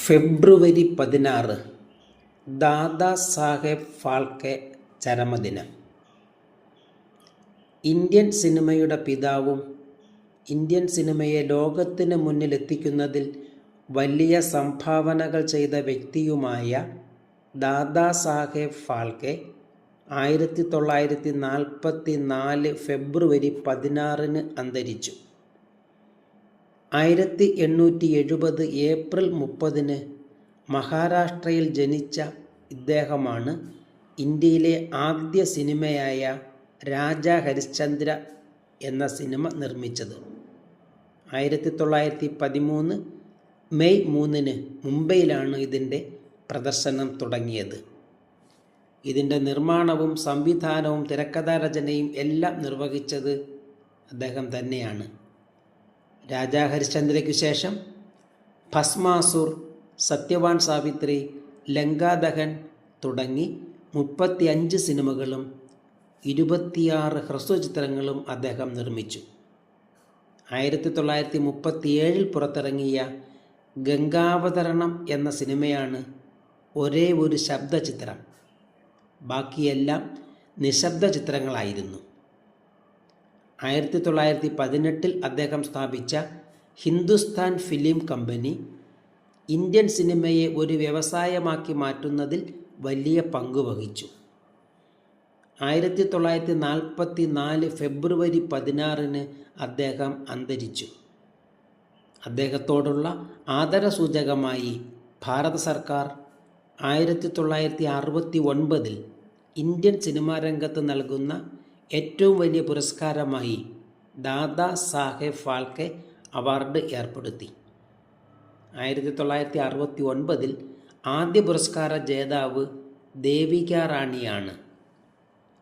ഫെബ്രുവരി 16 Dada Saheb Phalke ചരമദിനം. Indian സിനിമയുടെ പിതാവും Indian സിനിമയെ ലോകത്തിന് മുന്നിലെത്തിക്കുന്നതിൽ വലിയ സംഭാവനകൾ ചെയ്ത വ്യക്തിയുമായ ദാദാ സാഹേബ് ഫാൽക്കെ 1944 ഫെബ്രുവരി 16 അന്തരിച്ചു. 1870 ഏപ്രിൽ 30 മഹാരാഷ്ട്രയിൽ ജനിച്ച ഇദ്ദേഹമാണ് ഇന്ത്യയിലെ ആദ്യ സിനിമയായ രാജാ ഹരിശ്ചന്ദ്ര എന്ന സിനിമ നിർമ്മിച്ചത്. 1913 മെയ് 3 മുംബൈയിലാണ് ഇതിൻ്റെ പ്രദർശനം തുടങ്ങിയത്. ഇതിൻ്റെ നിർമ്മാണവും സംവിധാനവും തിരക്കഥാരചനയും എല്ലാം നിർവഹിച്ചത് അദ്ദേഹം തന്നെയാണ്. രാജാ ഹരിശ്ചന്ദ്രയ്ക്കു ശേഷം ഭസ്മാസുർ, സത്യവാൻ സാവിത്രി, ലങ്കാദഹൻ തുടങ്ങി 35 സിനിമകളും 26 ഹ്രസ്വചിത്രങ്ങളും അദ്ദേഹം നിർമ്മിച്ചു. 1937 പുറത്തിറങ്ങിയ ഗംഗാവതരണം എന്ന സിനിമയാണ് ഒരേ ഒരു ശബ്ദചിത്രം. ബാക്കിയെല്ലാം നിശബ്ദ ചിത്രങ്ങളായിരുന്നു. 1918 അദ്ദേഹം സ്ഥാപിച്ച ഹിന്ദുസ്ഥാൻ ഫിലിം കമ്പനി ഇന്ത്യൻ സിനിമയെ ഒരു വ്യവസായമാക്കി മാറ്റുന്നതിൽ വലിയ പങ്ക് വഹിച്ചു. 1944 ഫെബ്രുവരി 16 അദ്ദേഹം അന്തരിച്ചു. അദ്ദേഹത്തോടുള്ള ആദരസൂചകമായി ഭാരത സർക്കാർ 1969 ഇന്ത്യൻ സിനിമാ രംഗത്ത് നൽകുന്ന ഏറ്റവും വലിയ പുരസ്കാരമായി ദാദാ സാഹേബ് ഫാൽക്കെ അവാർഡ് ഏർപ്പെടുത്തി. 1969 ആദ്യ പുരസ്കാര ജേതാവ് ദേവിക റാണിയാണ്.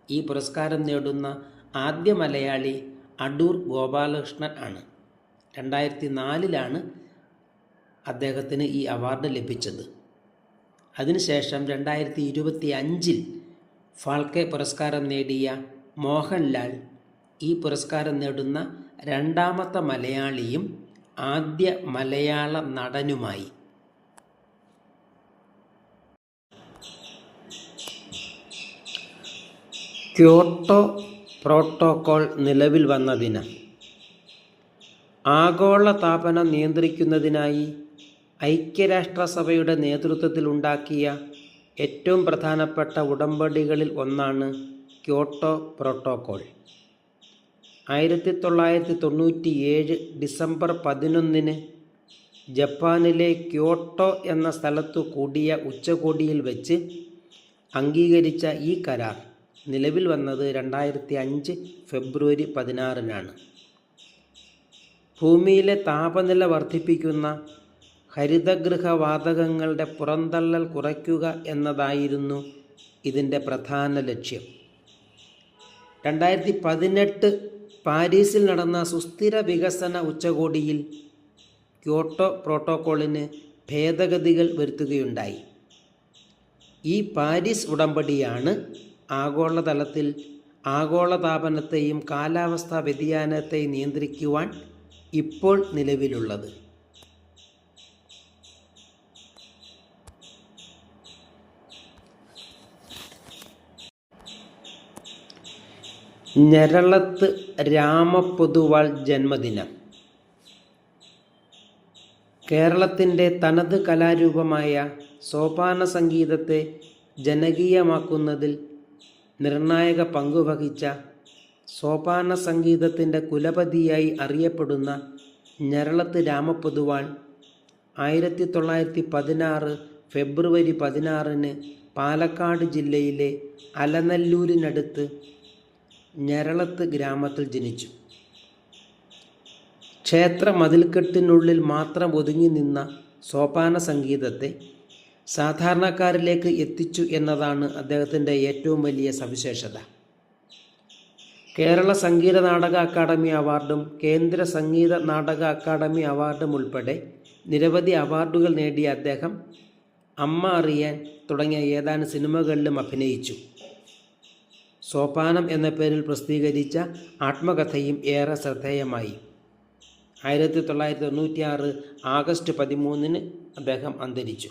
ഈ പുരസ്കാരം നേടുന്ന ആദ്യ മലയാളി അടൂർ ഗോപാലകൃഷ്ണൻ ആണ്. 2004 അദ്ദേഹത്തിന് ഈ അവാർഡ് ലഭിച്ചത്. അതിനുശേഷം 2025 ഫാൽക്കെ പുരസ്കാരം നേടിയ മോഹൻലാൽ ഈ പുരസ്കാരം നേടുന്ന രണ്ടാമത്തെ മലയാളിയും ആദ്യ മലയാള നടനുമായി. ക്യോട്ടോ പ്രോട്ടോക്കോൾ നിലവിൽ വന്ന ദിനം. ആഗോള താപനം നിയന്ത്രിക്കുന്നതിനായി ഐക്യരാഷ്ട്രസഭയുടെ നേതൃത്വത്തിൽ ഉണ്ടാക്കിയ ഏറ്റവും പ്രധാനപ്പെട്ട ഉടമ്പടികളിൽ ഒന്നാണ് ക്യോട്ടോ പ്രോട്ടോക്കോൾ. 1997 ഡിസംബർ 11 ജപ്പാനിലെ ക്യോട്ടോ എന്ന സ്ഥലത്തു കൂടിയ ഉച്ചകോടിയിൽ വെച്ച് അംഗീകരിച്ച ഈ കരാർ നിലവിൽ വന്നത് 2005 ഫെബ്രുവരി 16 ഭൂമിയിലെ താപനില വർദ്ധിപ്പിക്കുന്ന ഹരിതഗൃഹ വാതകങ്ങളുടെ പുറന്തള്ളൽ കുറയ്ക്കുക എന്നതായിരുന്നു ഇതിൻ്റെ പ്രധാന ലക്ഷ്യം. 2018 പാരീസിൽ നടന്ന സുസ്ഥിര വികസന ഉച്ചകോടിയിൽ ക്യോട്ടോ പ്രോട്ടോക്കോളിന് ഭേദഗതികൾ വരുത്തുകയുണ്ടായി. ഈ പാരീസ് ഉടമ്പടിയാണ് ആഗോളതലത്തിൽ ആഗോളതാപനത്തെയും കാലാവസ്ഥാ വ്യതിയാനത്തെയും നിയന്ത്രിക്കുവാൻ ഇപ്പോൾ നിലവിലുള്ളത്. ഞരളത്ത് രാമപൊതുവാൾ ജന്മദിനം. കേരളത്തിൻ്റെ തനത് കലാരൂപമായ സോപാന സംഗീതത്തെ ജനകീയമാക്കുന്നതിൽ നിർണായക പങ്കുവഹിച്ച സോപാന സംഗീതത്തിൻ്റെ കുലപതിയായി അറിയപ്പെടുന്ന ഞരളത്ത് രാമപൊതുവാൾ 1916 ഫെബ്രുവരി 16 പാലക്കാട് ജില്ലയിലെ അലനല്ലൂരിനടുത്ത് ഞരളത്ത് ഗ്രാമത്തിൽ ജനിച്ചു. ക്ഷേത്ര മതിൽക്കെട്ടിനുള്ളിൽ മാത്രം ഒതുങ്ങി നിന്ന സോപാന സംഗീതത്തെ സാധാരണക്കാരിലേക്ക് എത്തിച്ചു എന്നതാണ് അദ്ദേഹത്തിൻ്റെ ഏറ്റവും വലിയ സവിശേഷത. കേരള സംഗീത നാടക അക്കാദമി അവാർഡും കേന്ദ്ര സംഗീത നാടക അക്കാദമി അവാർഡും ഉൾപ്പെടെ നിരവധി അവാർഡുകൾ നേടിയ അദ്ദേഹം അമ്മ അറിയാൻ തുടങ്ങിയ ഏതാനും സിനിമകളിലും അഭിനയിച്ചു. സോപാനം എന്ന പേരിൽ പ്രസിദ്ധീകരിച്ച ആത്മകഥയും ഏറെ ശ്രദ്ധേയമായി. 1996 ആഗസ്റ്റ് 13 അദ്ദേഹം അന്തരിച്ചു.